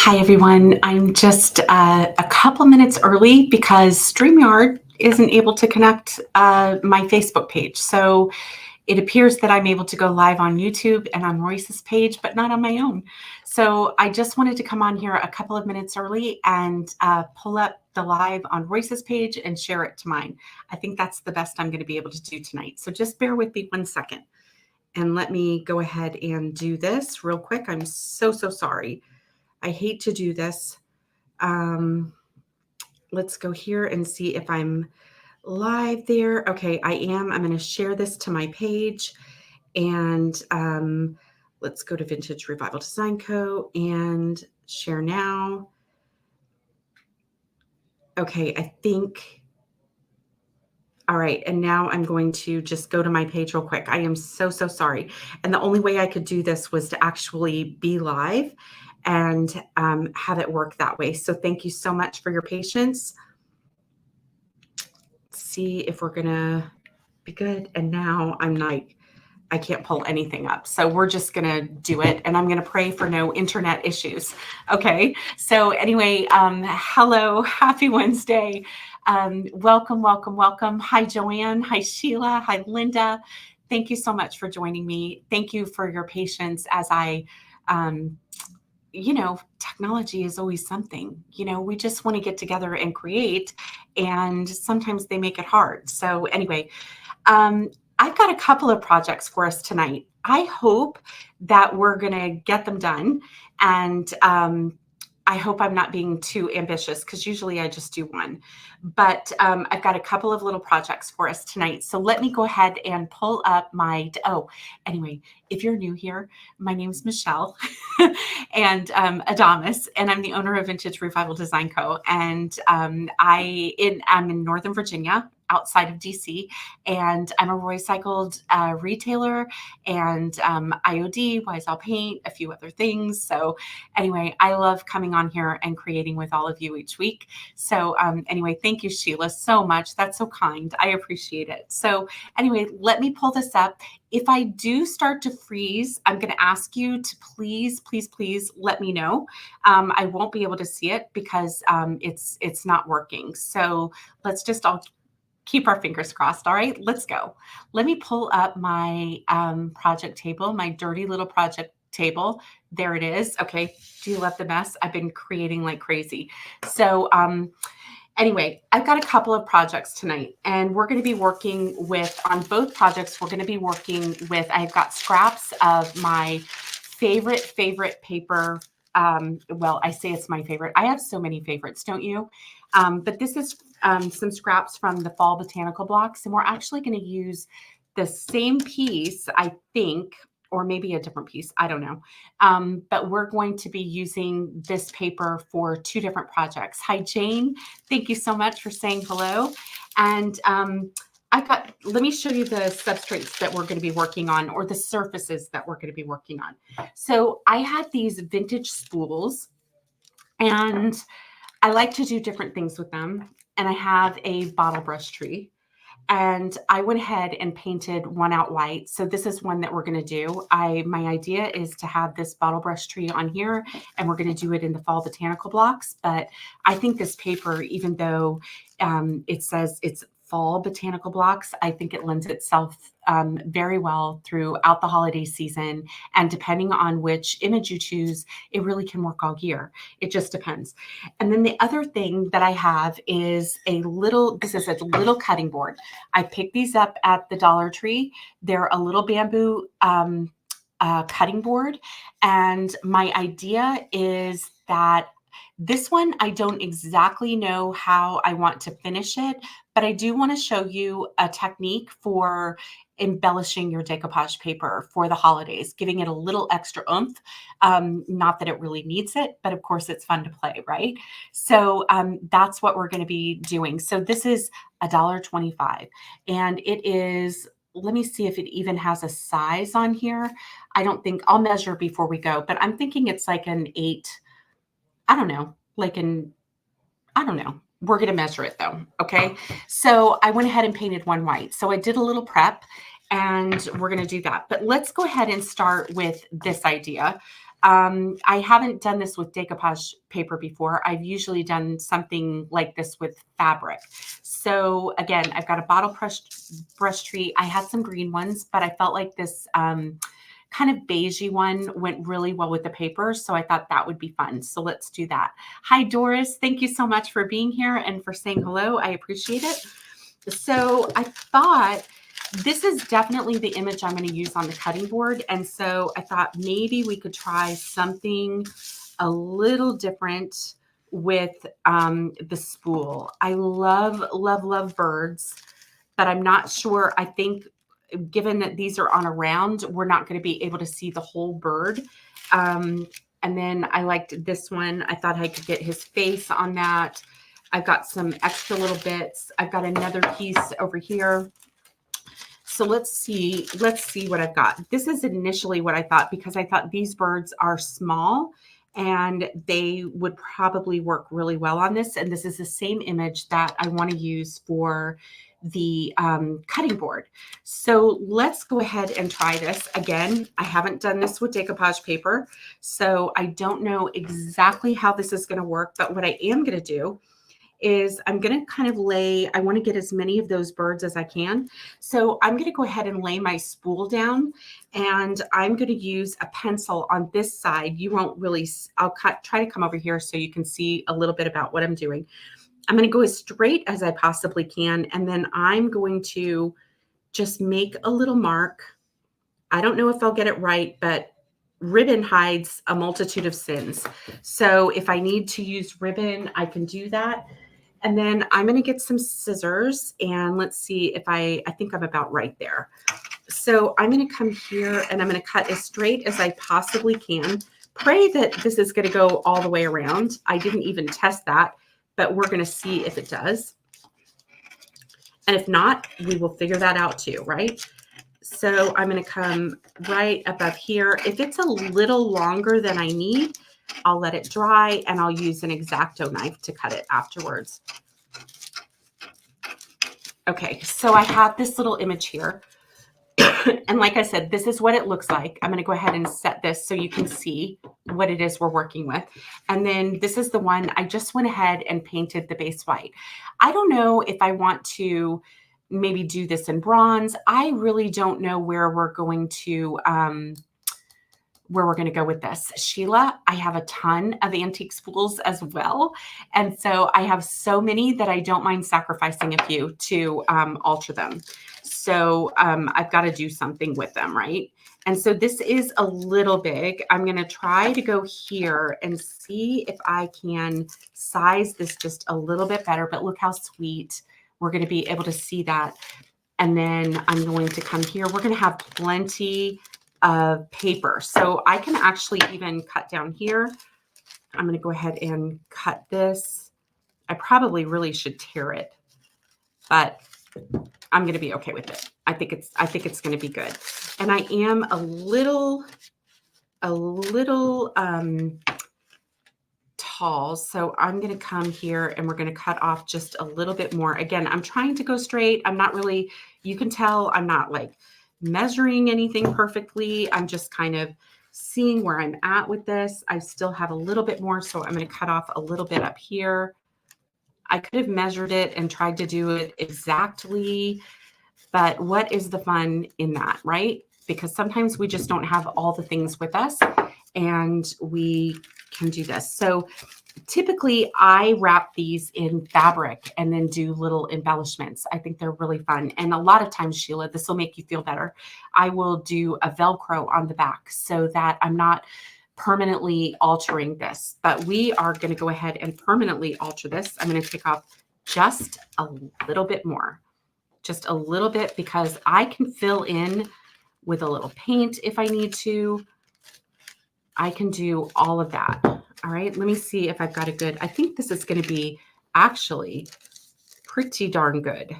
Hi, everyone. I'm just a couple minutes early because StreamYard isn't able to connect my Facebook page. So it appears that I'm able to go live on YouTube and on Royce's page, but not on my own. So I just wanted to come on here a couple of minutes early and pull up the live on Royce's page and share it to mine. I think that's the best I'm going to be able to do tonight. So just bear with me 1 second and let me go ahead and do this real quick. I'm so sorry. I hate to do this. Let's go here and see if I'm live there. Okay, I am. I'm going to share this to my page. And let's go to Vintage Revival Design Co. and share now. Okay, I think. All right, and now I'm going to just go to my page real quick. I am so sorry. And the only way I could do this was to actually be live and have it work that way. So thank you so much for your patience. Let's see if we're gonna be good. And now I can't pull anything up. So we're just gonna do it, and I'm gonna pray for no internet issues. Okay, so anyway, hello, happy Wednesday. Welcome. Hi, Joanne. Hi, Sheila. Hi, Linda. Thank you so much for joining me. Thank you for your patience as I, technology is always something. We just want to get together and create, and sometimes they make it hard. So anyway, I've got a couple of projects for us tonight. I hope that we're going to get them done. And I hope I'm not being too ambitious because usually I just do one. But I've got a couple of little projects for us tonight. So let me go ahead and pull up anyway, if you're new here, my name's Michele and Adamus, and I'm the owner of Vintage Revival Design Co. And I'm in Northern Virginia, outside of DC, and I'm a recycled retailer and IOD, Wise All Paint, a few other things. So anyway, I love coming on here and creating with all of you each week. So anyway, thank you, Sheila, so much. That's so kind. I appreciate it. So anyway, let me pull this up. If I do start to freeze, I'm going to ask you to please let me know. I won't be able to see it because it's not working. So let's just all keep our fingers crossed. All right, let's go. Let me pull up my project table, my dirty little project table. There it is. Okay, do you love the mess? I've been creating like crazy. So anyway, I've got a couple of projects tonight, and we're going to be working on both projects. We're going to be working with, I've got scraps of my favorite paper. Well, I say it's my favorite. I have so many favorites, don't you? But this is some scraps from the fall botanical blocks, and we're actually going to use the same piece, I think, or maybe a different piece. I don't know. But we're going to be using this paper for two different projects. Hi, Jane. Thank you so much for saying hello. And let me show you the substrates that we're going to be working on, or the surfaces that we're going to be working on. So I had these vintage spools, and I like to do different things with them. And I have a bottle brush tree, and I went ahead and painted one out white. So this is one that we're going to do. My idea is to have this bottle brush tree on here, and we're going to do it in the fall botanical blocks. But I think this paper, even though it says it's fall botanical blocks, I think it lends itself very well throughout the holiday season. And depending on which image you choose, it really can work all year. It just depends. And then the other thing that I have is this is a little cutting board. I picked these up at the Dollar Tree. They're a little bamboo cutting board. And my idea is that this one, I don't exactly know how I want to finish it, but I do want to show you a technique for embellishing your decoupage paper for the holidays, giving it a little extra oomph. Not that it really needs it, but of course it's fun to play, right? So that's what we're going to be doing. So this is $1.25, and it is, let me see if it even has a size on here. I don't think, I'll measure before we go, but I'm thinking it's like an 8. I don't know, We're going to measure it though. Okay. So I went ahead and painted one white. So I did a little prep, and we're going to do that. But let's go ahead and start with this idea. I haven't done this with decoupage paper before. I've usually done something like this with fabric. So again, I've got a bottle brush tree. I had some green ones, but I felt like this kind of beigey one went really well with the paper. So I thought that would be fun. So let's do that. Hi, Doris. Thank you so much for being here and for saying hello. I appreciate it. So I thought this is definitely the image I'm going to use on the cutting board. And so I thought maybe we could try something a little different with the spool. I love, love, love birds, but I'm not sure. I think given that these are on a round, we're not going to be able to see the whole bird. And then I liked this one. I thought I could get his face on that. I've got some extra little bits. I've got another piece over here. So let's see what I've got. This is initially what I thought, because I thought these birds are small and they would probably work really well on this. And this is the same image that I want to use for the cutting board. So let's go ahead and try this. Again, I haven't done this with decoupage paper, so I don't know exactly how this is going to work, but what I am going to do is I'm going to kind of lay, I want to get as many of those birds as I can. So I'm going to go ahead and lay my spool down, and I'm going to use a pencil on this side. You won't really, I'll try to come over here so you can see a little bit about what I'm doing. I'm going to go as straight as I possibly can, and then I'm going to just make a little mark. I don't know if I'll get it right, but ribbon hides a multitude of sins. So if I need to use ribbon, I can do that. And then I'm going to get some scissors, and let's see if I think I'm about right there. So I'm going to come here and I'm going to cut as straight as I possibly can. Pray that this is going to go all the way around. I didn't even test that, but we're going to see if it does. And if not, we will figure that out too, right? So I'm going to come right above here. If it's a little longer than I need, I'll let it dry and I'll use an X-Acto knife to cut it afterwards. Okay, so I have this little image here. And like I said, this is what it looks like. I'm going to go ahead and set this so you can see what it is we're working with. And then this is the one I just went ahead and painted the base white. I don't know if I want to maybe do this in bronze. I really don't know where we're going to go with this. Sheila, I have a ton of antique spools as well. And so I have so many that I don't mind sacrificing a few to alter them. So I've got to do something with them, right? And so this is a little big. I'm going to try to go here and see if I can size this just a little bit better. But look how sweet. We're going to be able to see that. And then I'm going to come here. We're going to have plenty of paper. So I can actually even cut down here. I'm going to go ahead and cut this. I probably really should tear it, but I'm going to be okay with it. I think it's going to be good. And I am a little tall. So I'm going to come here and we're going to cut off just a little bit more. Again, I'm trying to go straight. I'm not really, you can tell I'm not like measuring anything perfectly. I'm just kind of seeing where I'm at with this. I still have a little bit more, so I'm going to cut off a little bit up here. I could have measured it and tried to do it exactly, but what is the fun in that, right? Because sometimes we just don't have all the things with us and we can do this. So typically I wrap these in fabric and then do little embellishments. I think they're really fun. And a lot of times, Sheila, this will make you feel better. I will do a Velcro on the back so that I'm not permanently altering this, but we are going to go ahead and permanently alter this. I'm going to take off just a little bit more, just a little bit, because I can fill in with a little paint if I need to. I can do all of that. All right, let me see if I've got a good, I think this is going to be actually pretty darn good.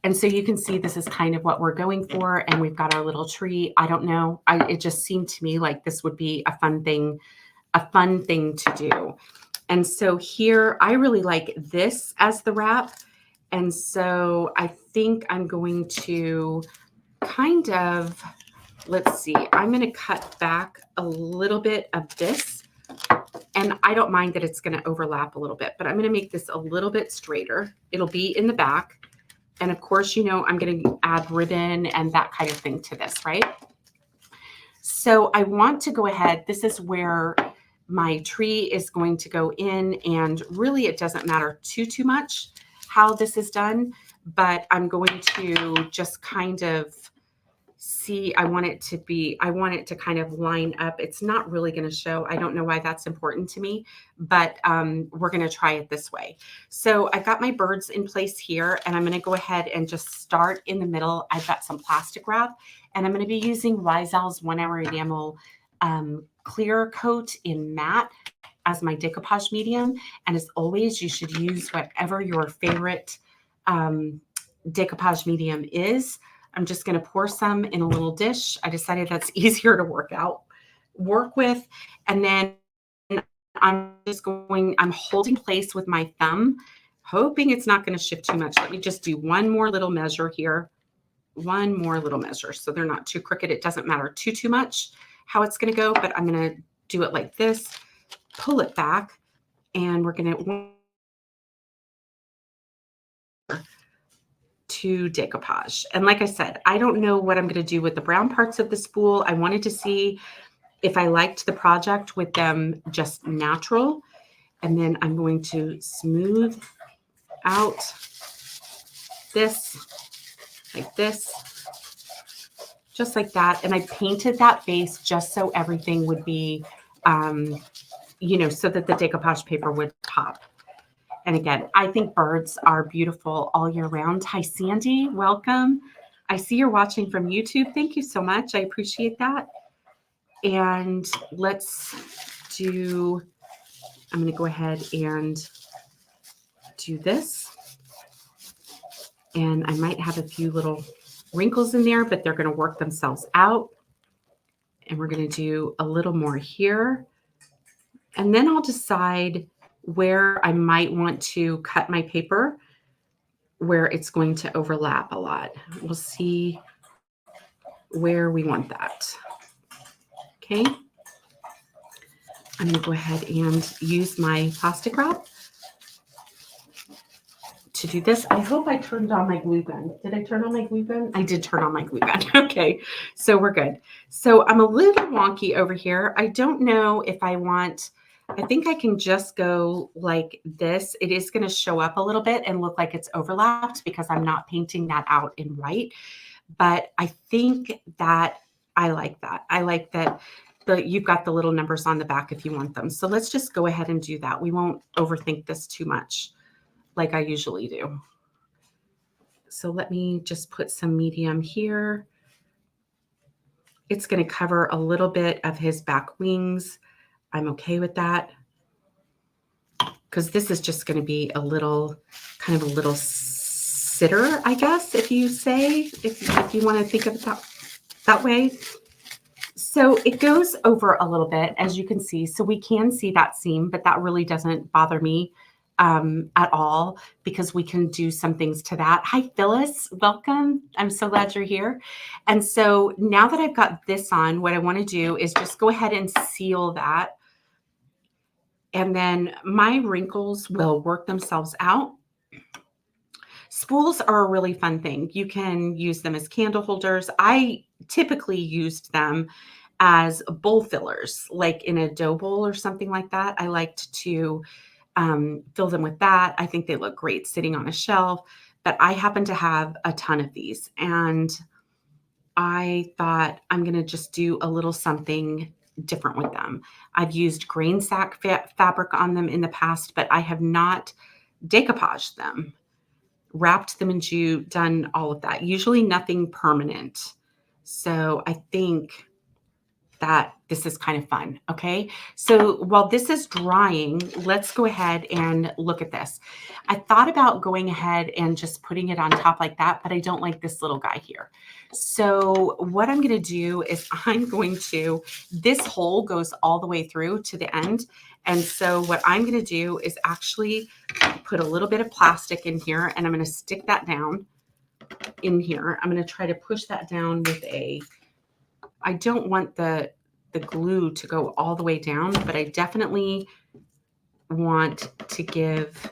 And so you can see this is kind of what we're going for. And we've got our little tree. I don't know. It just seemed to me like this would be a fun thing to do. And so here, I really like this as the wrap. And so I think I'm going to kind of let's see, I'm going to cut back a little bit of this. And I don't mind that it's going to overlap a little bit, but I'm going to make this a little bit straighter. It'll be in the back. And of course, you know, I'm going to add ribbon and that kind of thing to this, right? So I want to go ahead. This is where my tree is going to go in, and really it doesn't matter too much how this is done, but I'm going to just kind of see, I want it to kind of line up. It's not really going to show. I don't know why that's important to me, but we're going to try it this way. So I've got my birds in place here, and I'm going to go ahead and just start in the middle. I've got some plastic wrap, and I'm going to be using Wise-Owl's 1-Hour Enamel clear coat in matte as my decoupage medium. And as always, you should use whatever your favorite decoupage medium is. I'm just going to pour some in a little dish. I decided that's easier to work with. And then I'm holding place with my thumb, hoping it's not going to shift too much. Let me just do one more little measure here. One more little measure. So they're not too crooked. It doesn't matter too much how it's going to go, but I'm going to do it like this, pull it back, and we're going to decoupage. And like I said, I don't know what I'm going to do with the brown parts of the spool. I wanted to see if I liked the project with them just natural. And then I'm going to smooth out this like this, just like that. And I painted that base just so everything would be, you know, so that the decoupage paper would pop. And again, I think birds are beautiful all year round. Hi, Sandy. Welcome. I see you're watching from YouTube. Thank you so much. I appreciate that. And let's do, I'm going to go ahead and do this. And I might have a few little wrinkles in there, but they're going to work themselves out. And we're going to do a little more here. And then I'll decide where I might want to cut my paper, where it's going to overlap a lot. We'll see where we want that. Okay. I'm going to go ahead and use my plastic wrap to do this. I hope I turned on my glue gun. Did I turn on my glue gun? I did turn on my glue gun. Okay, so we're good. So I'm a little wonky over here. I don't know if I want, I think I can just go like this. It is going to show up a little bit and look like it's overlapped because I'm not painting that out in white. But I think that I like that. I like that you've got the little numbers on the back if you want them. So let's just go ahead and do that. We won't overthink this too much like I usually do. So let me just put some medium here. It's going to cover a little bit of his back wings. I'm okay with that because this is just going to be a little, kind of a little sitter, I guess, if you say, if you want to think of it that way. So it goes over a little bit, as you can see. So we can see that seam, but that really doesn't bother me at all because we can do some things to that. Hi, Phyllis. Welcome. I'm so glad you're here. And so now that I've got this on, what I want to do is just go ahead and seal that. And then my wrinkles will work themselves out. Spools are a really fun thing. You can use them as candle holders. I typically used them as bowl fillers, like in a dough bowl or something like that. I liked to fill them with that. I think they look great sitting on a shelf, but I happen to have a ton of these. And I thought I'm going to just do a little something different with them. I've used grain sack fabric on them in the past, but I have not decoupaged them, wrapped them in jute, done all of that. Usually nothing permanent. So I think that this is kind of fun. Okay. So while this is drying, let's go ahead and look at this. I thought about going ahead and just putting it on top like that, but I don't like this little guy here. So what I'm going to do is this hole goes all the way through to the end. And so what I'm going to do is actually put a little bit of plastic in here, and I'm going to stick that down in here. I'm going to try to push that down with a I don't want the glue to go all the way down, but I definitely want to give,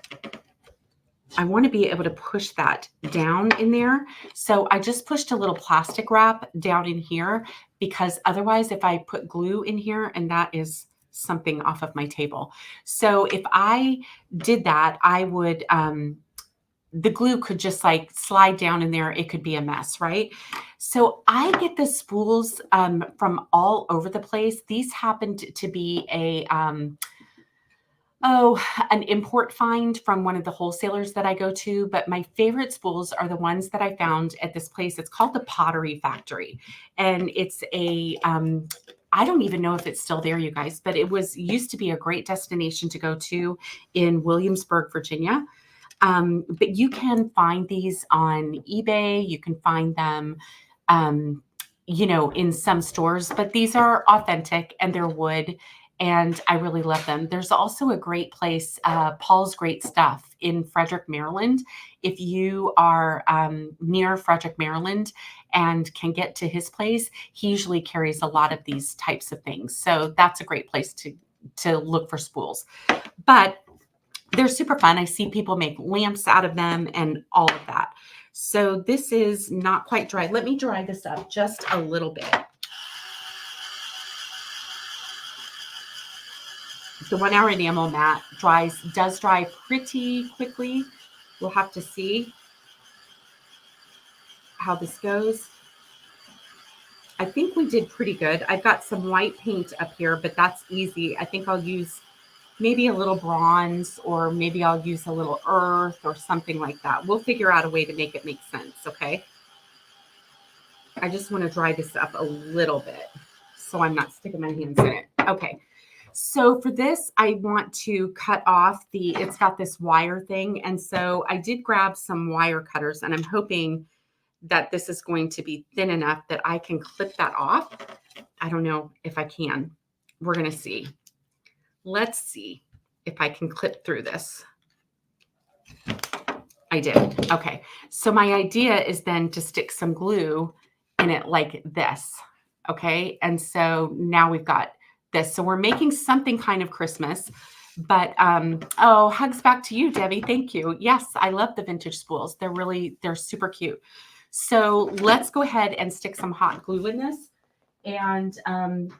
I want to be able to push that down in there. So I just pushed a little plastic wrap down in here, because otherwise if I put glue in here, and that is something off of my table. So if I did that, I would, the glue could just like slide down in there. It could be a mess, right? So I get the spools from all over the place. These happened to be an import find from one of the wholesalers that I go to, but my favorite spools are the ones that I found at this place. It's called the Pottery Factory, and it's I don't even know if it's still there, you guys, but it used to be a great destination to go to in Williamsburg, Virginia. But you can find these on eBay. You can find them, in some stores, but these are authentic and they're wood, and I really love them. There's also a great place, Paul's Great Stuff in Frederick, Maryland. If you are near Frederick, Maryland, and can get to his place, he usually carries a lot of these types of things. So that's a great place to look for spools. But they're super fun. I see people make lamps out of them and all of that. So this is not quite dry. Let me dry this up just a little bit. The 1 hour enamel mat does dry pretty quickly. We'll have to see how this goes. I think we did pretty good. I've got some white paint up here, but that's easy. I think I'll use maybe a little bronze, or maybe I'll use a little earth or something like that. We'll figure out a way to make it make sense, okay? I just want to dry this up a little bit so I'm not sticking my hands in it. Okay, so for this, I want to cut off it's got this wire thing. And so I did grab some wire cutters, and I'm hoping that this is going to be thin enough that I can clip that off. I don't know if I can. We're going to see. Let's see if I can clip through this. I did. Okay. So my idea is then to stick some glue in it like this. Okay. And so now we've got this. So we're making something kind of Christmas, but, oh, hugs back to you, Debbie. Thank you. Yes. I love the vintage spools. They're super cute. So let's go ahead and stick some hot glue in this and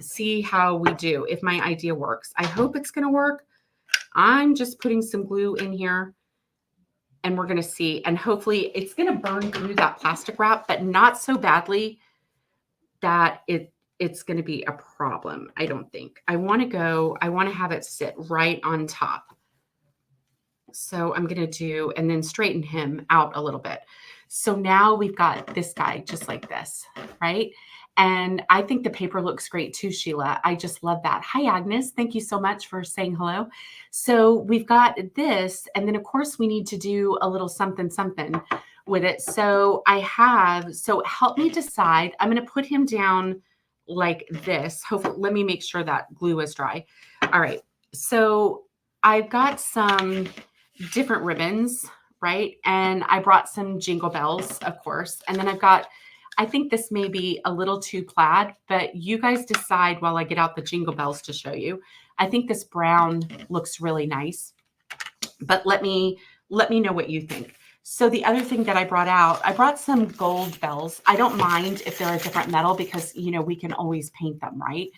see how we do, if my idea works. I hope it's going to work. I'm just putting some glue in here, and we're going to see. And hopefully it's going to burn through that plastic wrap, but not so badly that it's going to be a problem, I don't think. I want to have it sit right on top. So I'm going to and then straighten him out a little bit. So now we've got this guy just like this, right? And I think the paper looks great too, Sheila. I just love that. Hi, Agnes. Thank you so much for saying hello. So we've got this, and then of course we need to do a little something with it. So help me decide. I'm going to put him down like this. Hopefully, let me make sure that glue is dry. All right. So I've got some different ribbons, right? And I brought some jingle bells, of course. And then I think this may be a little too plaid, but you guys decide while I get out the jingle bells to show you. I think this brown looks really nice, but let me know what you think. So the other thing that I brought some gold bells. I don't mind if they're a different metal, because, we can always paint them, right?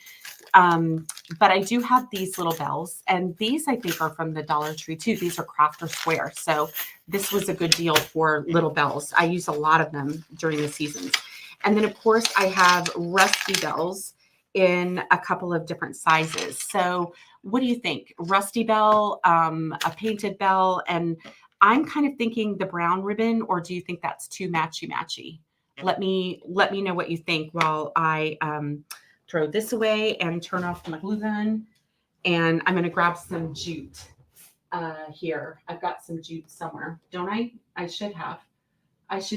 But I do have these little bells, and these I think are from the Dollar Tree too. These are Crafter Square. So this was a good deal for little bells. I use a lot of them during the seasons. And then of course I have rusty bells in a couple of different sizes. So what do you think? Rusty bell, a painted bell, and I'm kind of thinking the brown ribbon, or do you think that's too matchy? Let me know what you think while I throw this away and turn off my glue gun. And I'm going to grab some jute here. I've got some jute somewhere, don't I? I should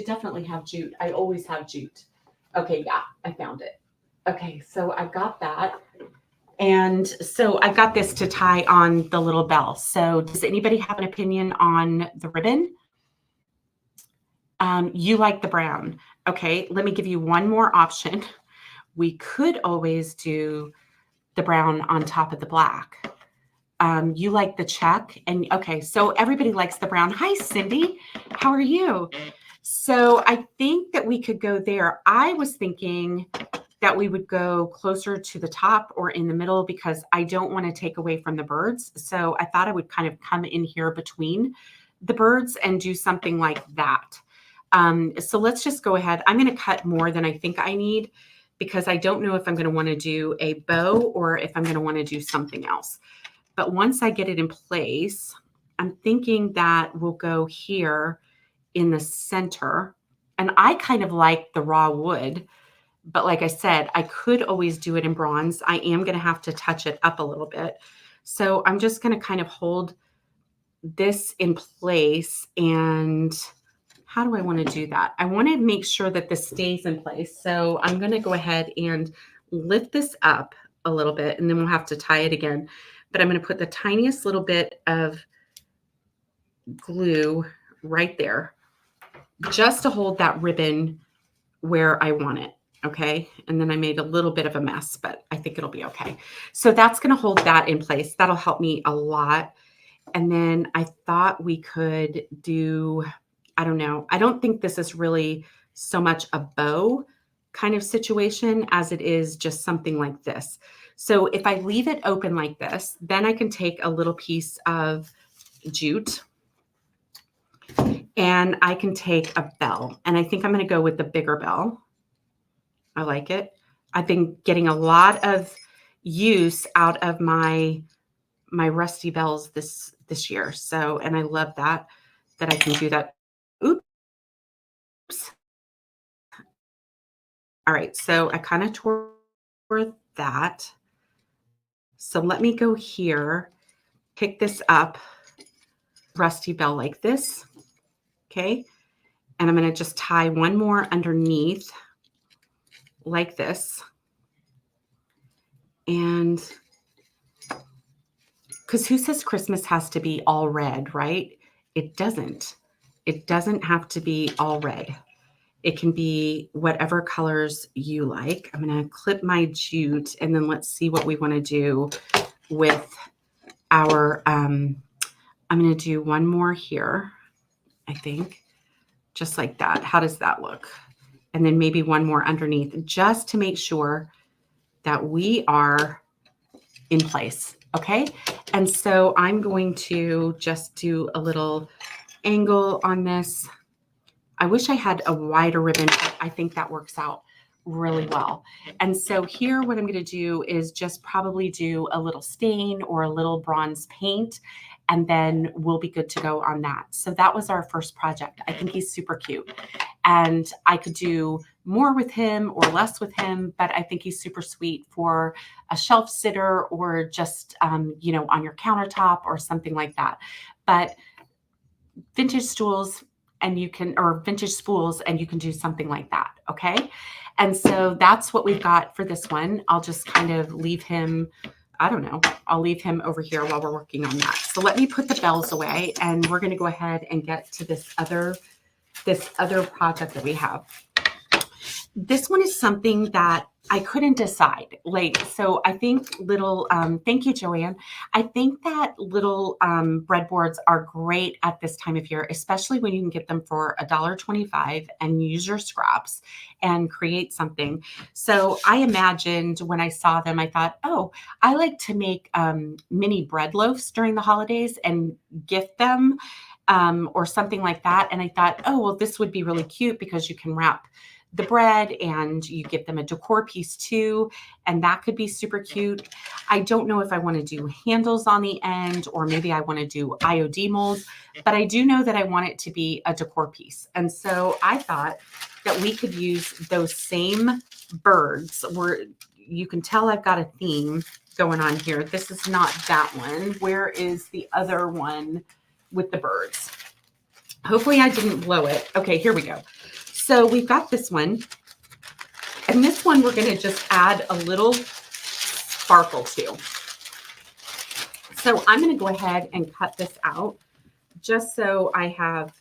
definitely have jute. I always have jute. Okay, yeah, I found it. Okay, so I've got that. And so I've got this to tie on the little bell. So does anybody have an opinion on the ribbon? You like the brown. Okay, let me give you one more option. we could always do the brown on top of the black. You like the check, and okay, so everybody likes the brown. Hi, Cindy. How are you? So I think that we could go there. I was thinking that we would go closer to the top or in the middle because I don't want to take away from the birds. So I thought I would kind of come in here between the birds and do something like that. So let's just go ahead. I'm going to cut more than I think I need because I don't know if I'm going to want to do a bow or if I'm going to want to do something else. But once I get it in place, I'm thinking that we'll go here in the center. And I kind of like the raw wood, but like I said, I could always do it in bronze. I am going to have to touch it up a little bit. So I'm just going to kind of hold this in place. And how do I want to do that? I want to make sure that this stays in place. So I'm going to go ahead and lift this up a little bit, and then we'll have to tie it again. But I'm going to put the tiniest little bit of glue right there just to hold that ribbon where I want it. Okay. And then I made a little bit of a mess, but I think it'll be okay. So that's going to hold that in place. That'll help me a lot. And then I thought we could do, I don't know. I don't think this is really so much a bow kind of situation as it is just something like this. So if I leave it open like this, then I can take a little piece of jute and I can take a bell. And I think I'm going to go with the bigger bell. I like it. I've been getting a lot of use out of my rusty bells this year. So, and I love that I can do that. Oops. All right. So I kind of tore that. So let me go here, pick this up, rusty bell like this. Okay. And I'm going to just tie one more underneath like this. And because who says Christmas has to be all red, right? It doesn't. It doesn't have to be all red. It can be whatever colors you like. I'm going to clip my jute, and then let's see what we want to do with our, I'm going to do one more here, I think, just like that. How does that look? And then maybe one more underneath, just to make sure that we are in place. Okay. And so I'm going to just do a little angle on this. I wish I had a wider ribbon, but I think that works out really well. And so here, what I'm going to do is just probably do a little stain or a little bronze paint, and then we'll be good to go on that. So that was our first project. I think he's super cute, and I could do more with him or less with him, but I think he's super sweet for a shelf sitter or just, you know, on your countertop or something like that. But vintage stools, and you can, or vintage spools, and you can do something like that. Okay. And so that's what we've got for this one. I'll just kind of leave him, I don't know, I'll leave him over here while we're working on that. So let me put the bells away, and we're going to go ahead and get to this other project that we have. This one is something that I couldn't decide. Like, so I think little, thank you, Joanne. I think that little breadboards are great at this time of year, especially when you can get them for $1.25 and use your scraps and create something. So I imagined when I saw them, I thought, oh, I like to make mini bread loaves during the holidays and gift them or something like that. And I thought, oh, well, this would be really cute because you can wrap the bread and you give them a decor piece too, and that could be super cute. I don't know if I want to do handles on the end, or maybe I want to do IOD molds, but I do know that I want it to be a decor piece. And so I thought that we could use those same birds where you can tell I've got a theme going on here. This is not that one. Where is the other one with the birds? Hopefully I didn't blow it. Okay, here we go. So we've got this one, and this one we're going to just add a little sparkle to. So I'm going to go ahead and cut this out just so I have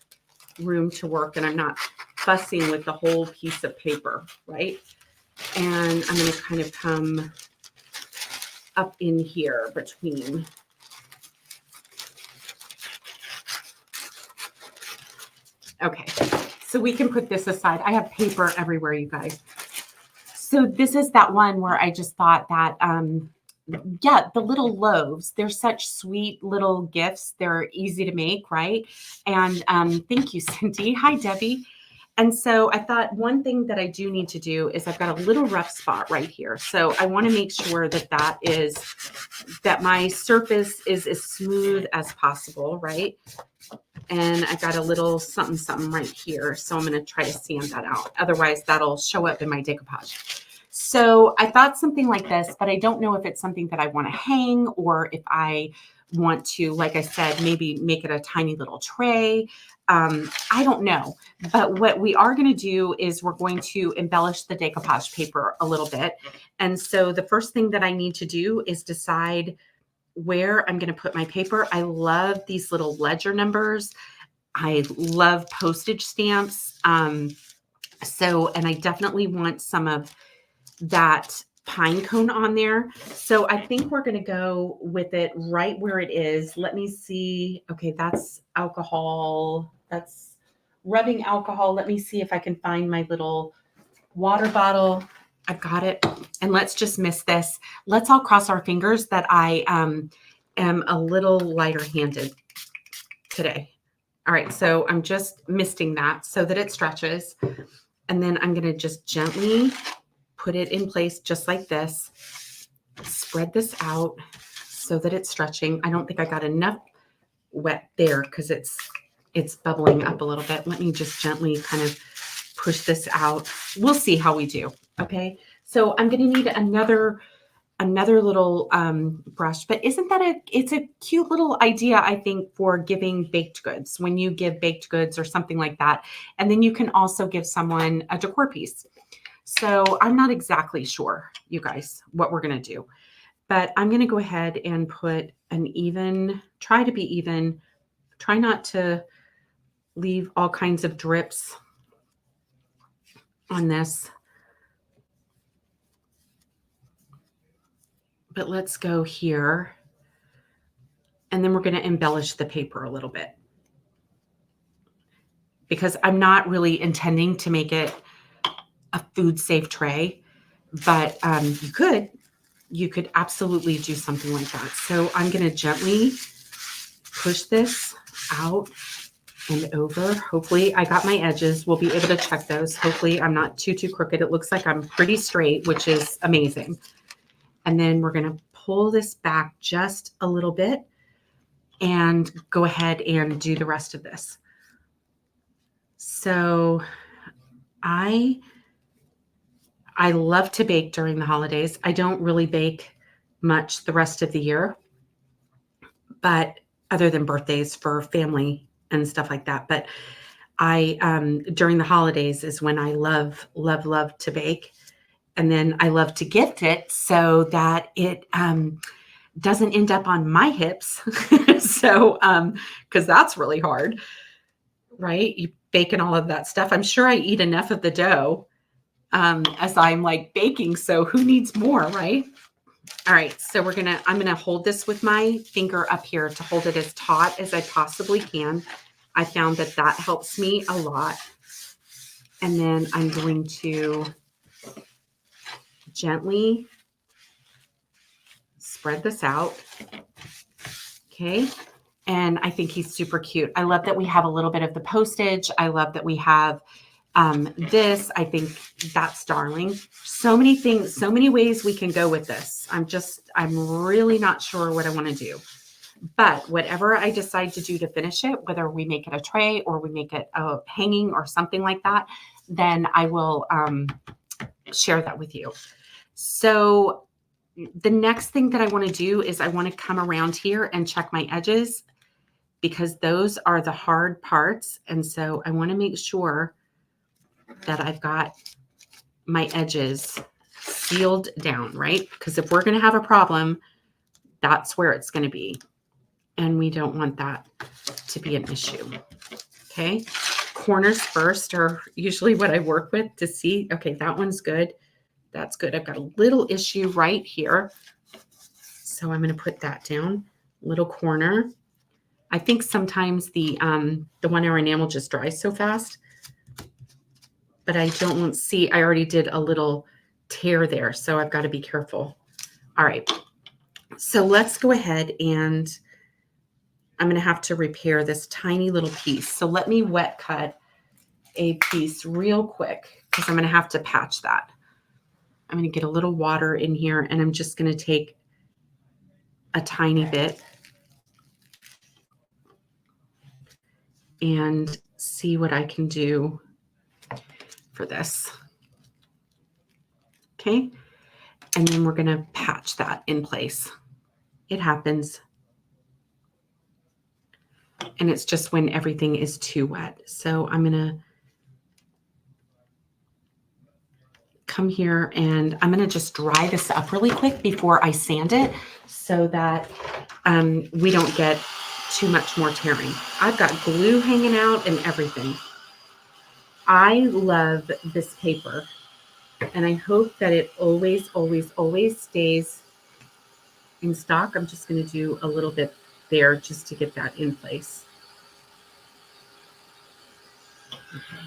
room to work and I'm not fussing with the whole piece of paper, right? And I'm going to kind of come up in here between. Okay, so we can put this aside. I have paper everywhere, you guys. So this is that one where I just thought that, yeah, the little loaves, they're such sweet little gifts. They're easy to make, right? And thank you, Cindy. Hi, Debbie. And so I thought one thing that I do need to do is I've got a little rough spot right here. So I want to make sure that that my surface is as smooth as possible, right? And I've got a little something, something right here. So I'm going to try to sand that out. Otherwise, that'll show up in my decoupage. So I thought something like this, but I don't know if it's something that I want to hang or if I want to, like I said, maybe make it a tiny little tray. I don't know. But what we are going to do is we're going to embellish the decoupage paper a little bit. And so the first thing that I need to do is decide where I'm going to put my paper. I love these little ledger numbers. I love postage stamps. And I definitely want some of that pine cone on there. So I think we're going to go with it right where it is. Let me see. Okay, that's alcohol. That's rubbing alcohol. Let me see if I can find my little water bottle. I've got it. And let's just miss this. Let's all cross our fingers that I am a little lighter handed today. All right, so I'm just misting that so that it stretches. And then I'm going to just gently put it in place just like this. Spread this out so that it's stretching. I don't think I got enough wet there because it's bubbling up a little bit. Let me just gently kind of push this out. We'll see how we do. Okay. So I'm going to need another little brush, but isn't that it's a cute little idea, I think, for giving baked goods when you give baked goods or something like that. And then you can also give someone a decor piece. So I'm not exactly sure, you guys, what we're going to do, but I'm going to go ahead and put try to be even, try not to leave all kinds of drips on this. But let's go here. And then we're going to embellish the paper a little bit because I'm not really intending to make it a food safe tray, but you could absolutely do something like that. So I'm going to gently push this out and over. Hopefully I got my edges. We'll be able to check those. Hopefully I'm not too crooked. It looks like I'm pretty straight, which is amazing. And then we're going to pull this back just a little bit and go ahead and do the rest of this. So I love to bake during the holidays. I don't really bake much the rest of the year, but other than birthdays for family and stuff like that. But during the holidays is when I love to bake. And then I love to gift it so that it doesn't end up on my hips. So, because that's really hard, right? You baking all of that stuff. I'm sure I eat enough of the dough as I'm like baking. So who needs more, right? All right. So I'm going to hold this with my finger up here to hold it as taut as I possibly can. I found that helps me a lot. And then I'm going to gently spread this out. Okay. And I think he's super cute. I love that we have a little bit of the postage. I love that we have this. I think that's darling. So many things, so many ways we can go with this. I'm really not sure what I want to do. But whatever I decide to do to finish it, whether we make it a tray or we make it a hanging or something like that, then I will share that with you. So the next thing that I want to do is I want to come around here and check my edges because those are the hard parts. And so I want to make sure that I've got my edges sealed down, right? Because if we're going to have a problem, that's where it's going to be. And we don't want that to be an issue. Okay. Corners first are usually what I work with to see, okay, that one's good. That's good. I've got a little issue right here. So I'm going to put that down, little corner. I think sometimes the 1-hour enamel just dries so fast, but I don't want to see, I already did a little tear there, so I've got to be careful. All right, so let's go ahead and I'm going to have to repair this tiny little piece. So let me wet cut a piece real quick because I'm going to have to patch that. I'm going to get a little water in here and I'm just going to take a tiny bit and see what I can do for this. Okay. And then we're going to patch that in place. It happens. And it's just when everything is too wet. So I'm going to come here and I'm going to just dry this up really quick before I sand it so that we don't get too much more tearing. I've got glue hanging out and everything. I love this paper and I hope that it always, always, always stays in stock. I'm just going to do a little bit there just to get that in place. Okay.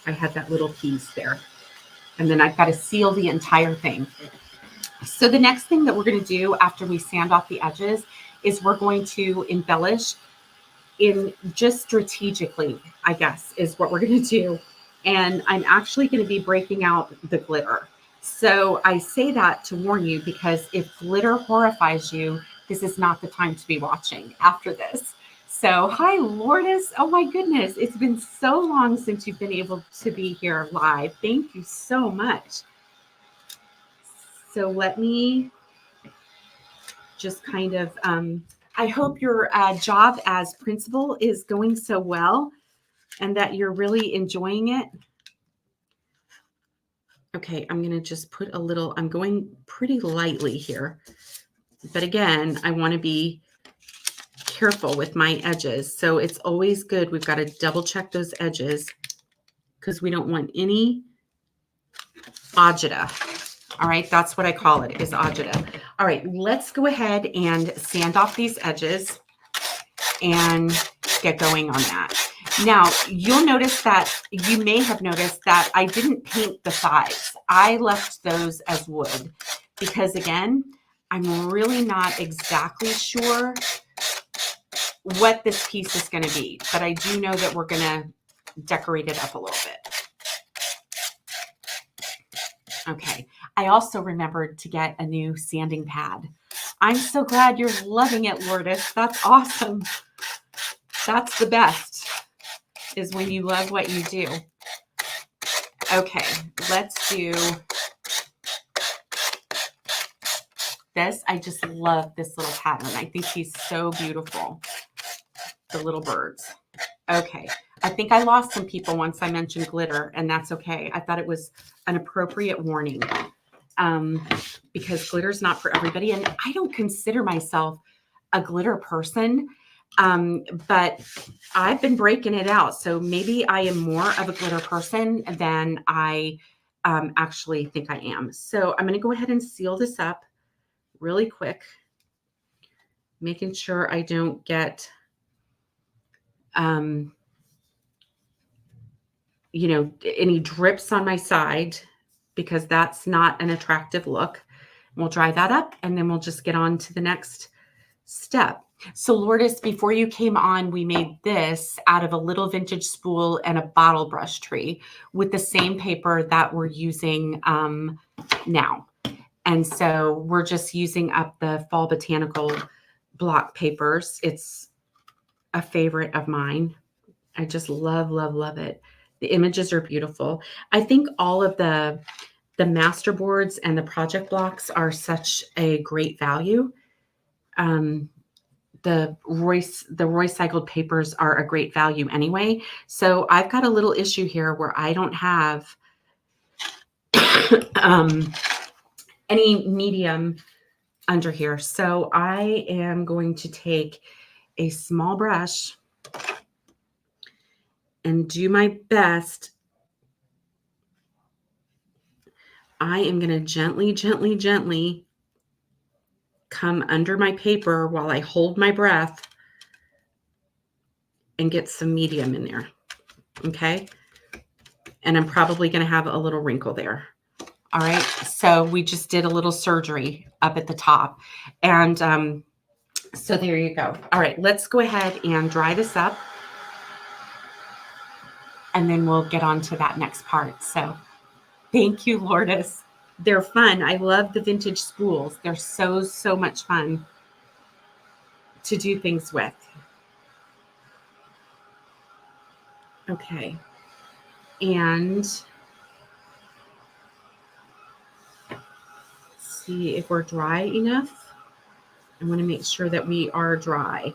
I had that little piece there. And then I've got to seal the entire thing. So the next thing that we're going to do after we sand off the edges is we're going to embellish in just strategically, I guess, is what we're going to do. And I'm actually going to be breaking out the glitter. So I say that to warn you because if glitter horrifies you, this is not the time to be watching after this. So hi, Lourdes. Oh my goodness. It's been so long since you've been able to be here live. Thank you so much. So let me just kind of, I hope your job as principal is going so well and that you're really enjoying it. Okay, I'm going to just put a little, I'm going pretty lightly here. But again, I want to be careful with my edges. So it's always good. We've got to double check those edges because we don't want any agita. All right, that's what I call it, is agita. All right, let's go ahead and sand off these edges and get going on that. Now, you'll notice that, you may have noticed that I didn't paint the sides. I left those as wood because, again, I'm really not exactly sure what this piece is going to be, but I do know that we're going to decorate it up a little bit. Okay, I also remembered to get a new sanding pad. I'm so glad you're loving it, Lourdes. That's awesome. That's the best, is when you love what you do. Okay, let's do this. I just love this little pattern. I think he's so beautiful. The little birds. Okay, I think I lost some people once I mentioned glitter, and that's okay. I thought it was an appropriate warning because glitter is not for everybody. And I don't consider myself a glitter person, but I've been breaking it out. So maybe I am more of a glitter person than I actually think I am. So I'm going to go ahead and seal this up really quick, making sure I don't get any drips on my side because that's not an attractive look. We'll dry that up and then we'll just get on to the next step. So Lourdes, before you came on, we made this out of a little vintage spool and a bottle brush tree with the same paper that we're using now. And so we're just using up the fall botanical block papers. It's a favorite of mine. I just love, love, love it. The images are beautiful. I think all of the master boards and the project blocks are such a great value. The recycled papers are a great value anyway. So I've got a little issue here where I don't have any medium under here. So I am going to take a small brush and do my best I am going to gently, gently, gently come under my paper while I hold my breath and get some medium in there. Okay. And I'm probably going to have a little wrinkle there. All right. So we just did a little surgery up at the top. And so there you go. All right. Let's go ahead and dry this up. And then we'll get on to that next part. So thank you, Lourdes. They're fun. I love the vintage spools. They're so, so much fun to do things with. Okay. And see if we're dry enough. I want to make sure that we are dry.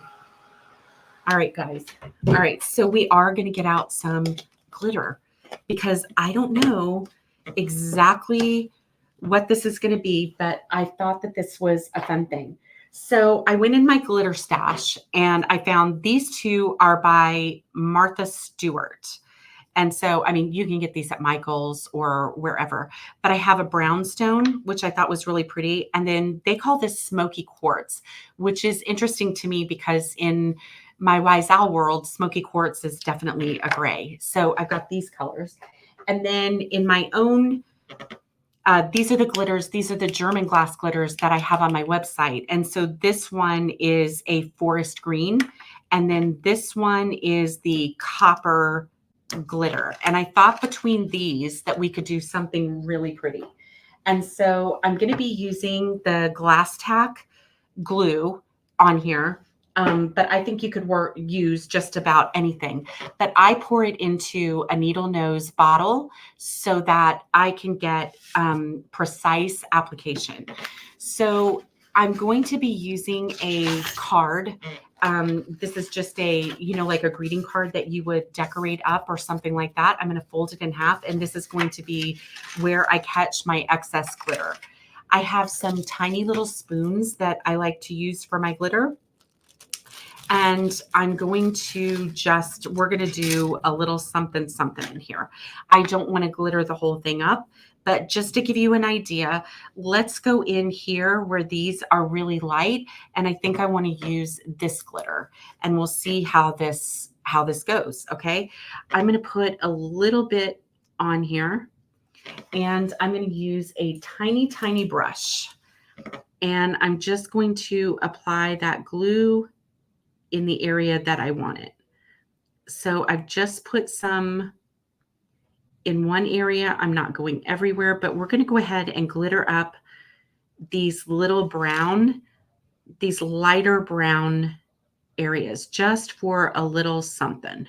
All right, guys. All right. So we are going to get out some glitter because I don't know exactly what this is going to be, but I thought that this was a fun thing. So I went in my glitter stash and I found these two are by Martha Stewart. And so, I mean, you can get these at Michael's or wherever, but I have a brownstone, which I thought was really pretty. And then they call this smoky quartz, which is interesting to me because in my Wise Owl world, smoky quartz is definitely a gray. So I've got these colors. And then in my own, these are the glitters. These are the German glass glitters that I have on my website. And so this one is a forest green. And then this one is the copper glitter. And I thought between these that we could do something really pretty. And so I'm going to be using the glass tack glue on here. But I think you could use just about anything. But I pour it into a needle nose bottle so that I can get precise application. So I'm going to be using a card. This is just a, like a greeting card that you would decorate up or something like that. I'm going to fold it in half, and this is going to be where I catch my excess glitter. I have some tiny little spoons that I like to use for my glitter. And I'm going to we're going to do a little something, something in here. I don't want to glitter the whole thing up, but just to give you an idea, let's go in here where these are really light. And I think I want to use this glitter, and we'll see how this goes. Okay. I'm going to put a little bit on here, and I'm going to use a tiny, tiny brush, and I'm just going to apply that glue in the area that I want it. So I've just put some in one area. I'm not going everywhere, but we're going to go ahead and glitter up these little brown, these lighter brown areas just for a little something.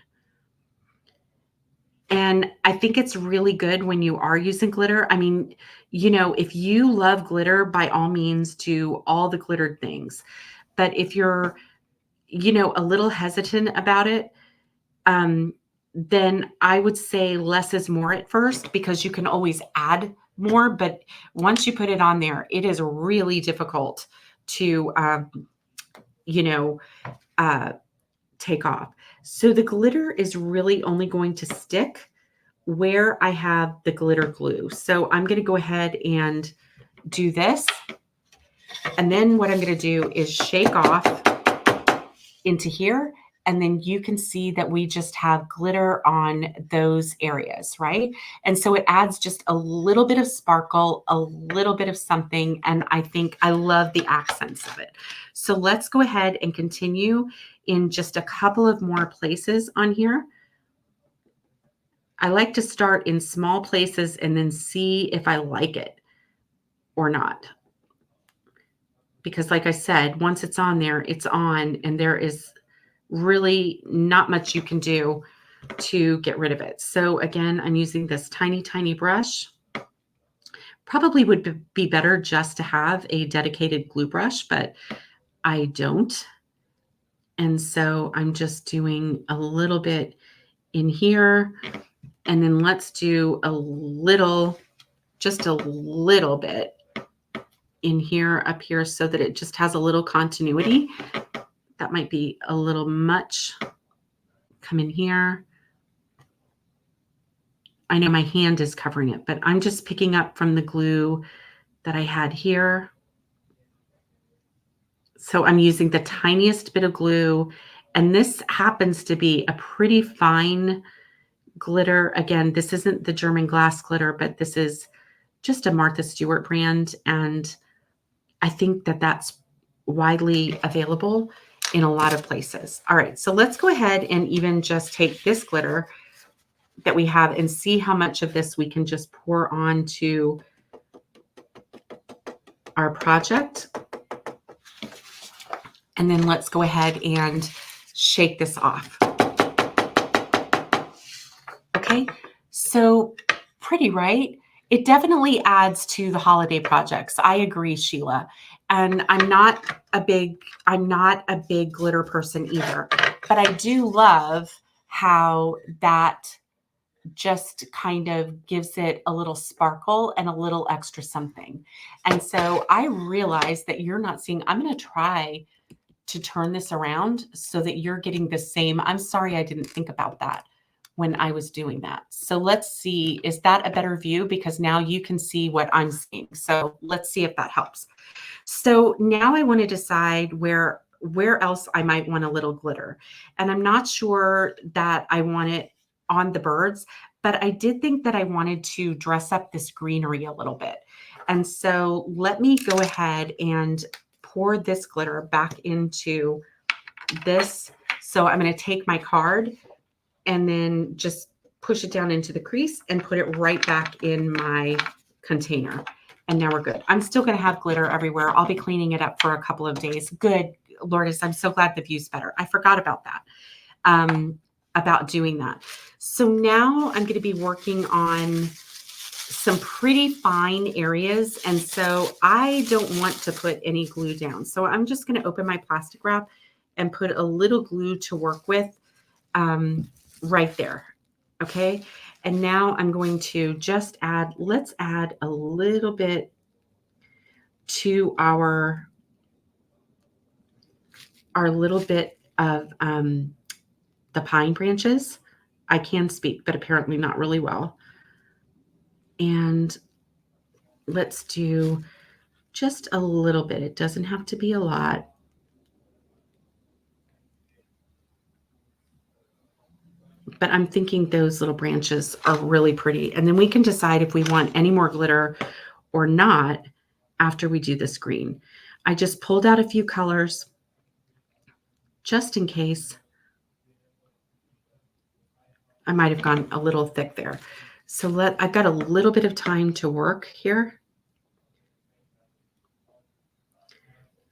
And I think it's really good when you are using glitter. I mean, if you love glitter, by all means, do all the glittered things. But if you're a little hesitant about it, then I would say less is more at first, because you can always add more. But once you put it on there, it is really difficult to, take off. So the glitter is really only going to stick where I have the glitter glue. So I'm going to go ahead and do this. And then what I'm going to do is shake off into here, and then you can see that we just have glitter on those areas, right? And so it adds just a little bit of sparkle, a little bit of something, and I think I love the accents of it. So let's go ahead and continue in just a couple of more places on here. I like to start in small places and then see if I like it or not. Because like I said, once it's on there, it's on, and there is really not much you can do to get rid of it. So again, I'm using this tiny, tiny brush. Probably would be better just to have a dedicated glue brush, but I don't. And so I'm just doing a little bit in here, and then let's do just a little bit in here, up here, so that it just has a little continuity. That might be a little much. Come in here. I know my hand is covering it, but I'm just picking up from the glue that I had here. So I'm using the tiniest bit of glue, and this happens to be a pretty fine glitter. Again, this isn't the German glass glitter, but this is just a Martha Stewart brand, and I think that that's widely available in a lot of places. All right, so let's go ahead and even just take this glitter that we have and see how much of this we can just pour onto our project. And then let's go ahead and shake this off. Okay, so pretty, right? It definitely adds to the holiday projects. I agree, Sheila. And I'm not a big glitter person either, but I do love how that just kind of gives it a little sparkle and a little extra something. And so I realize that you're not seeing, I'm going to try to turn this around so that you're getting the same. I'm sorry I didn't think about that when I was doing that. So let's see, is that a better view? Because now you can see what I'm seeing. So let's see if that helps. So now I want to decide where else I might want a little glitter. And I'm not sure that I want it on the birds, but I did think that I wanted to dress up this greenery a little bit. And so let me go ahead and pour this glitter back into this. So I'm going to take my card and then just push it down into the crease and put it right back in my container. And now we're good. I'm still going to have glitter everywhere. I'll be cleaning it up for a couple of days. Good, Lourdes, I'm so glad the view's better. I forgot about that, about doing that. So now I'm going to be working on some pretty fine areas. And so I don't want to put any glue down. So I'm just going to open my plastic wrap and put a little glue to work with right there. Okay. And now I'm going to just let's add a little bit to our little bit of the pine branches. I can speak, but apparently not really well. And let's do just a little bit. It doesn't have to be a lot. But I'm thinking those little branches are really pretty. And then we can decide if we want any more glitter or not after we do this green. I just pulled out a few colors just in case. I might have gone a little thick there. So I've got a little bit of time to work here.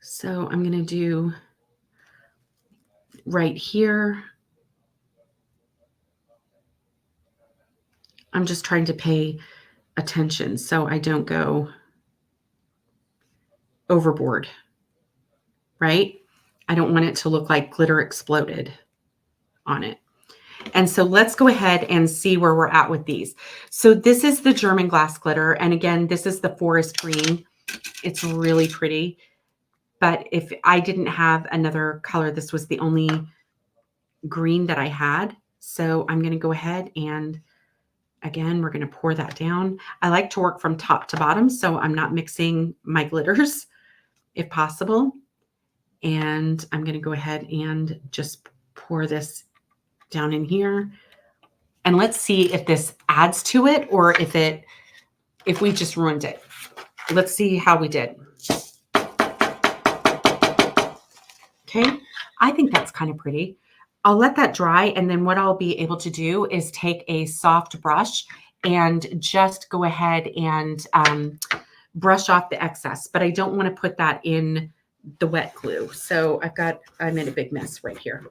So I'm going to do right here. I'm just trying to pay attention so I don't go overboard, right? I don't want it to look like glitter exploded on it. And so let's go ahead and see where we're at with these. So this is the German glass glitter. And again, this is the forest green. It's really pretty. But if I didn't have another color, this was the only green that I had. So I'm going to go ahead and again, we're going to pour that down. I like to work from top to bottom, so I'm not mixing my glitters if possible. And I'm going to go ahead and just pour this down in here. And let's see if this adds to it or if we just ruined it. Let's see how we did. Okay, I think that's kind of pretty. I'll let that dry, and then what I'll be able to do is take a soft brush and just go ahead and brush off the excess, but I don't want to put that in the wet glue. So I'm in a big mess right here.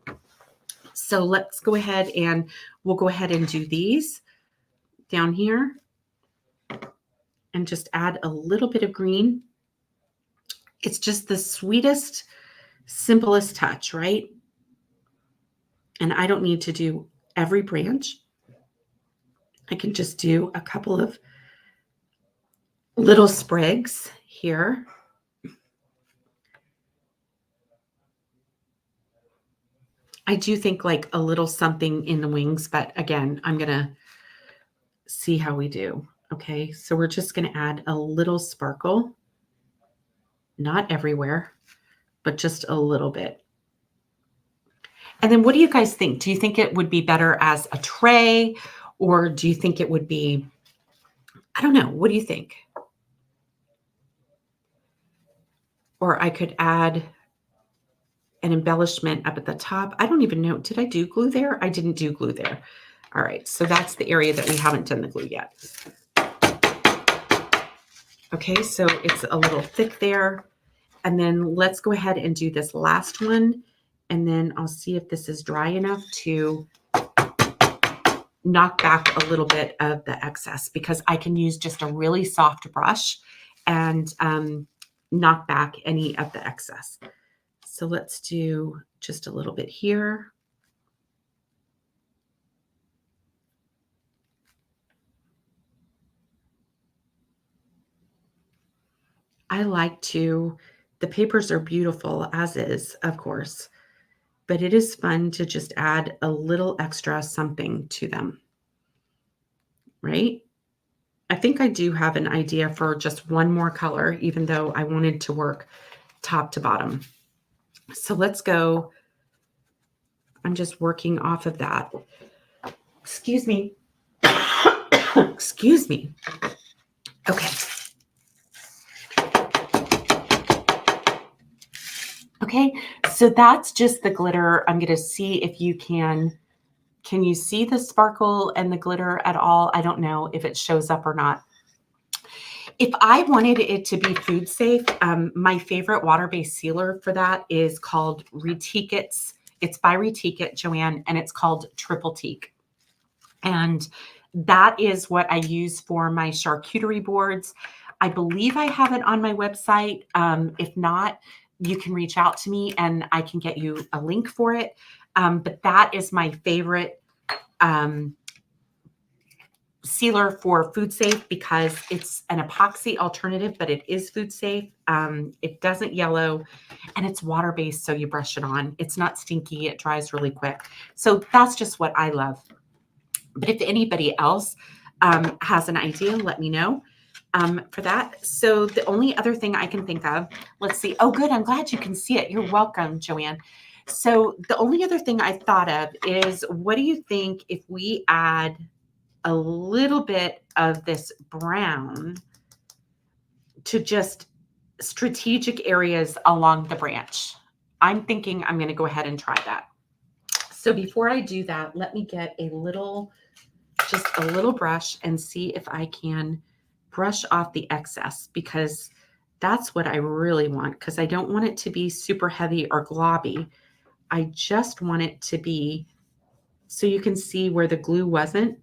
So let's go ahead and we'll go ahead and do these down here and just add a little bit of green. It's just the sweetest, simplest touch, right? And I don't need to do every branch. I can just do a couple of little sprigs here. I do think like a little something in the wings, but again, I'm going to see how we do. Okay, so we're just going to add a little sparkle, not everywhere, but just a little bit. And then what do you guys think? Do you think it would be better as a tray, or do you think it would be, I don't know, what do you think? Or I could add an embellishment up at the top. I don't even know. Did I do glue there? I didn't do glue there. All right, so that's the area that we haven't done the glue yet. Okay, so it's a little thick there. And then let's go ahead and do this last one. And then I'll see if this is dry enough to knock back a little bit of the excess, because I can use just a really soft brush and knock back any of the excess. So let's do just a little bit here. I like to, the papers are beautiful as is, of course, but it is fun to just add a little extra something to them, right? I think I do have an idea for just one more color, even though I wanted to work top to bottom. So let's go. I'm just working off of that. Excuse me. Excuse me. Okay. Okay, so that's just the glitter. I'm going to see if you can you see the sparkle and the glitter at all? I don't know if it shows up or not. If I wanted it to be food safe, my favorite water-based sealer for that is called Retique It's by Retique It, Joanne, and it's called Triple Teak. And that is what I use for my charcuterie boards. I believe I have it on my website. If not, you can reach out to me and I can get you a link for it. But that is my favorite sealer for food safe, because it's an epoxy alternative, but it is food safe. It doesn't yellow, and it's water-based, so you brush it on. It's not stinky. It dries really quick. So that's just what I love. But if anybody else has an idea, let me know for that. So the only other thing I can think of, let's see. Oh, good. I'm glad you can see it. You're welcome, Joanne. So the only other thing I thought of is, what do you think if we add a little bit of this brown to just strategic areas along the branch? I'm thinking I'm going to go ahead and try that. So before I do that, let me get just a little brush and see if I can brush off the excess, because that's what I really want, because I don't want it to be super heavy or globby. I just want it to be, so you can see where the glue wasn't,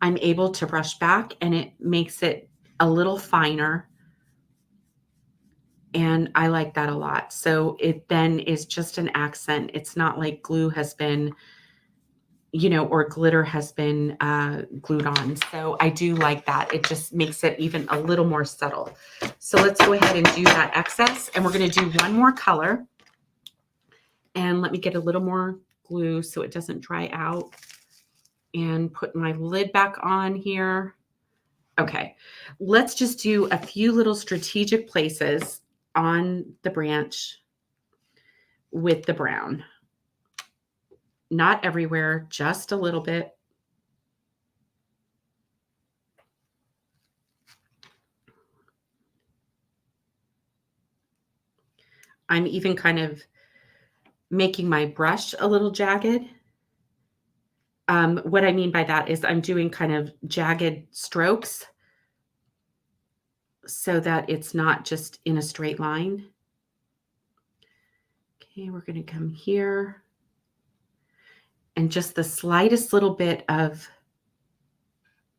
I'm able to brush back and it makes it a little finer. And I like that a lot. So it then is just an accent. It's not like glue has been, or glitter has been glued on. So I do like that. It just makes it even a little more subtle. So let's go ahead and do that excess. And we're going to do one more color. And let me get a little more glue so it doesn't dry out. And put my lid back on here. Okay, let's just do a few little strategic places on the branch with the brown. Not everywhere, just a little bit. I'm even kind of making my brush a little jagged. What I mean by that is I'm doing kind of jagged strokes so that it's not just in a straight line. Okay, we're going to come here. And just the slightest little bit of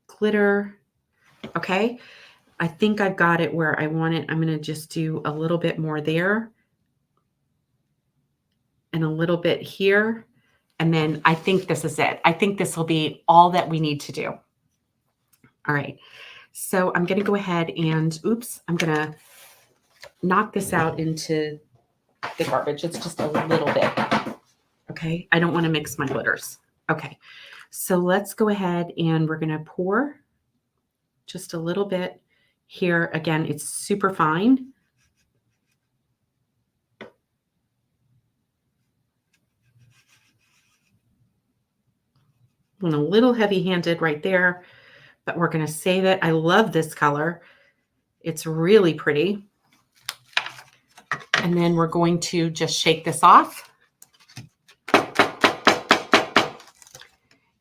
glitter. Okay, I think I've got it where I want it. I'm going to just do a little bit more there. And a little bit here. And then I think this is it. I think this will be all that we need to do. All right. So I'm going to go ahead and, I'm going to knock this out into the garbage. It's just a little bit. Okay. I don't want to mix my glitters. Okay. So let's go ahead and we're going to pour just a little bit here. Again, it's super fine. And a little heavy-handed right there, but we're going to save it. I love this color. It's really pretty. And then we're going to just shake this off.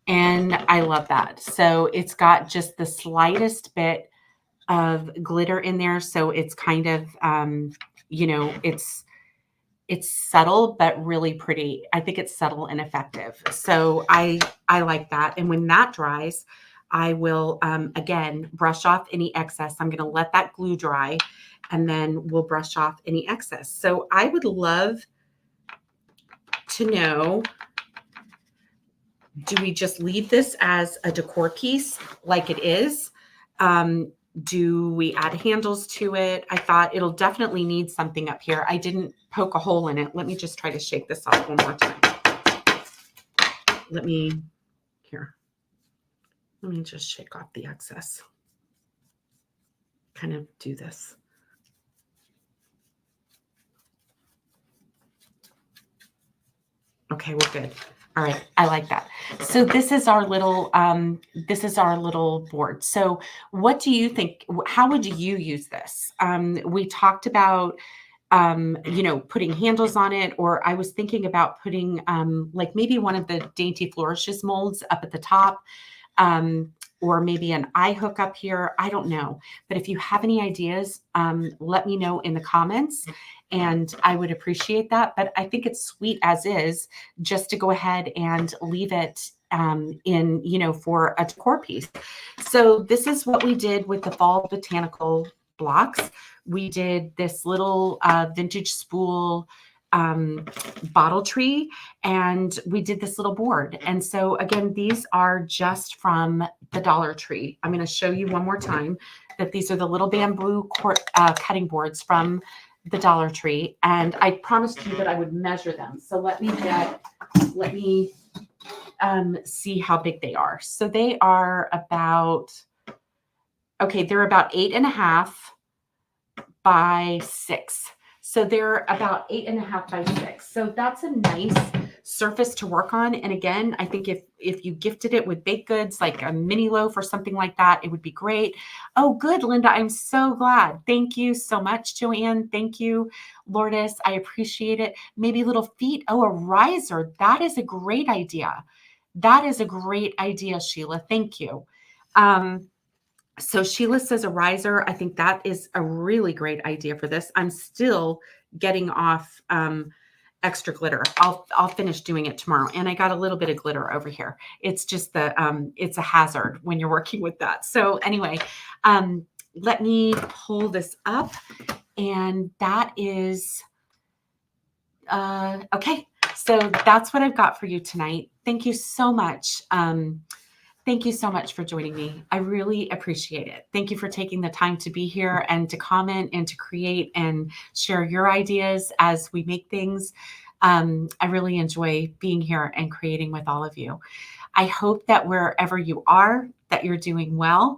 And I love that. So it's got just the slightest bit of glitter in there. So it's kind of, it's subtle, but really pretty. I think it's subtle and effective. So I like that. And when that dries, I will, again, brush off any excess. I'm going to let that glue dry and then we'll brush off any excess. So I would love to know, do we just leave this as a decor piece like it is? Do we add handles to it? I thought it'll definitely need something up here. I didn't poke a hole in it. Let me just try to shake this off one more time. Let me just shake off the excess. Kind of do this. Okay, we're good. All right, I like that. So this is our little board. So what do you think? How would you use this? We talked about putting handles on it, or I was thinking about putting like maybe one of the Dainty Flourishes molds up at the top, or maybe an eye hook up here. I don't know. But if you have any ideas, let me know in the comments. And I would appreciate that. But I think it's sweet as is, just to go ahead and leave it for a decor piece. So this is what we did with the fall botanical blocks. We did this little vintage spool bottle tree, and we did this little board. And so again, these are just from the Dollar Tree. I'm going to show you one more time that these are the little bamboo cutting boards from the Dollar Tree, and I promised you that I would measure them. So let me see how big they are. So they are about, they're about 8.5 by 6. So they're about 8.5 by 6. So that's a nice surface to work on. And again, I think if you gifted it with baked goods, like a mini loaf or something like that, it would be great. Oh, good, Linda. I'm so glad. Thank you so much, Joanne. Thank you, Lourdes. I appreciate it. Maybe little feet. Oh, a riser. That is a great idea. That is a great idea, Sheila. Thank you. So Sheila says a riser. I think that is a really great idea for this. I'm still getting off extra glitter. I'll finish doing it tomorrow. And I got a little bit of glitter over here. It's just it's a hazard when you're working with that. So anyway, let me pull this up, and that is, okay. So that's what I've got for you tonight. Thank you so much. Thank you so much for joining me. I really appreciate it. Thank you for taking the time to be here and to comment and to create and share your ideas as we make things. I really enjoy being here and creating with all of you. I hope that wherever you are, that you're doing well.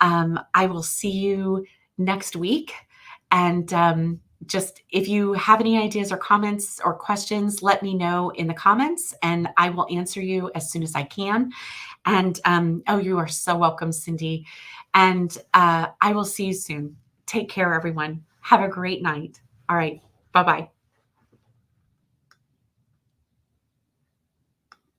I will see you next week. And just if you have any ideas or comments or questions, let me know in the comments and I will answer you as soon as I can. And you are so welcome, Cindy. And I will see you soon. Take care, everyone. Have a great night. All right. Bye-bye.